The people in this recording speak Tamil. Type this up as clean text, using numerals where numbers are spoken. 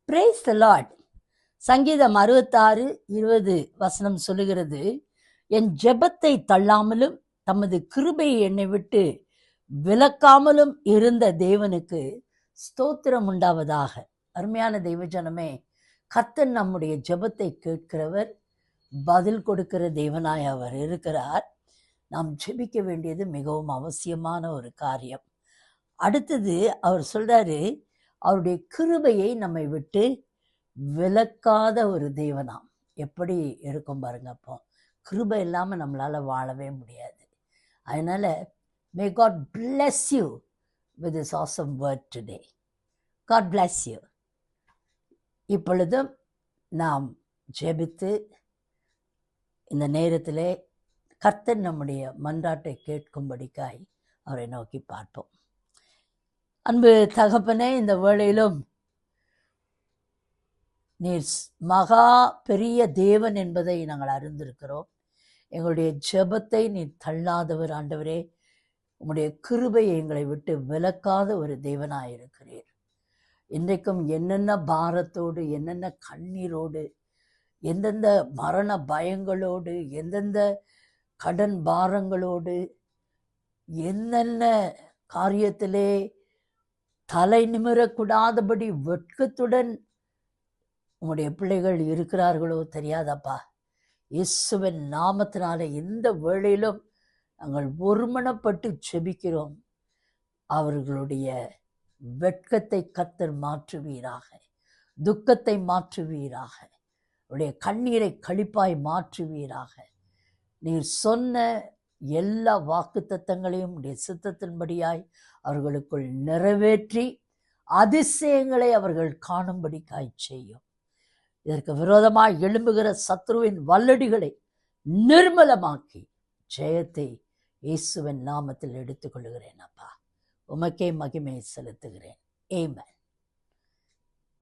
Praise the Lord. சங்கீதம் 66:20 சொல்லுகிறது, என் ஜெபத்தை தள்ளாமலும் தமது கிருபையை என்னை விட்டு விலக்காமலும் இருந்த தேவனுக்கு ஸ்தோத்திரம் உண்டாவதாக. அருமையான தெய்வஜனமே, கர்த்தர் நம்முடைய ஜெபத்தை கேட்கிறவர், பதில் கொடுக்கிற தேவனாய் அவர் இருக்கிறார். நாம் ஜெபிக்க வேண்டியது மிகவும் அவசியமான ஒரு காரியம். அடுத்தது அவர் சொல்றாரு, அவருடைய கிருபையை நம்மை விட்டு விலக்காத ஒரு தேவனாம். எப்படி இருக்கும் பாருங்க. அப்போ கிருபை இல்லாமல் நம்மளால வாழவே முடியாது. அதனால may God bless you with this awesome word today. God bless you. இப்பொழுதும் நாம் ஜெபித்து இந்த நேரத்திலே கர்த்தர் நம்முடைய மன்றாட்டை கேட்கும்படிக்காய் அவரை நோக்கி பார்ப்போம். அன்பு தகப்பனே, இந்த வேளையிலும் நீர் மகா பெரிய தேவன் என்பதை நாங்கள் அறிந்திருக்கிறோம். எங்களுடைய ஜெபத்தை நீர் தள்ளாதவர் ஆண்டவரே. உம்முடைய கிருபையை எங்களை விட்டு விலக்காத ஒரு தேவனாயிருக்கிறீர். இன்றைக்கும் என்னென்ன பாரத்தோடு, என்னென்ன கண்ணீரோடு, எந்தெந்த மரண பயங்களோடு, எந்தெந்த கடன் பாரங்களோடு, என்னென்ன காரியத்திலே தலை நிமிரக்கூடாதபடி வெட்கத்துடன் உங்களுடைய பிள்ளைகள் இருக்கிறார்களோ தெரியாதப்பா. இயேசுவின் நாமத்தினால இந்த வேளையிலும் நாங்கள் ஒருமனப்பட்டு ஜெபிக்கிறோம். அவர்களுடைய வெட்கத்தை கர்த்தர் மாற்றுவீராக, துக்கத்தை மாற்றுவீராக, அவருடைய கண்ணீரை களிப்பாய் மாற்றுவீராக. நீர் சொன்ன எல்லா வாக்குத்தத்தங்களையும் உடைய சித்தத்தின்படியாய் அவர்களுக்குள் நிறைவேற்றி அதிசயங்களை அவர்கள் காணும்படிக்காய் செய்யும். இதற்கு விரோதமாய் எழும்புகிற சத்ருவின் வல்லடிகளை நிர்மலமாக்கி ஜெயத்தை இயேசுவின் நாமத்தில் எடுத்துக்கொள்கிறேன் அப்பா. உமக்கே மகிமை செலுத்துகிறேன். ஆமென்.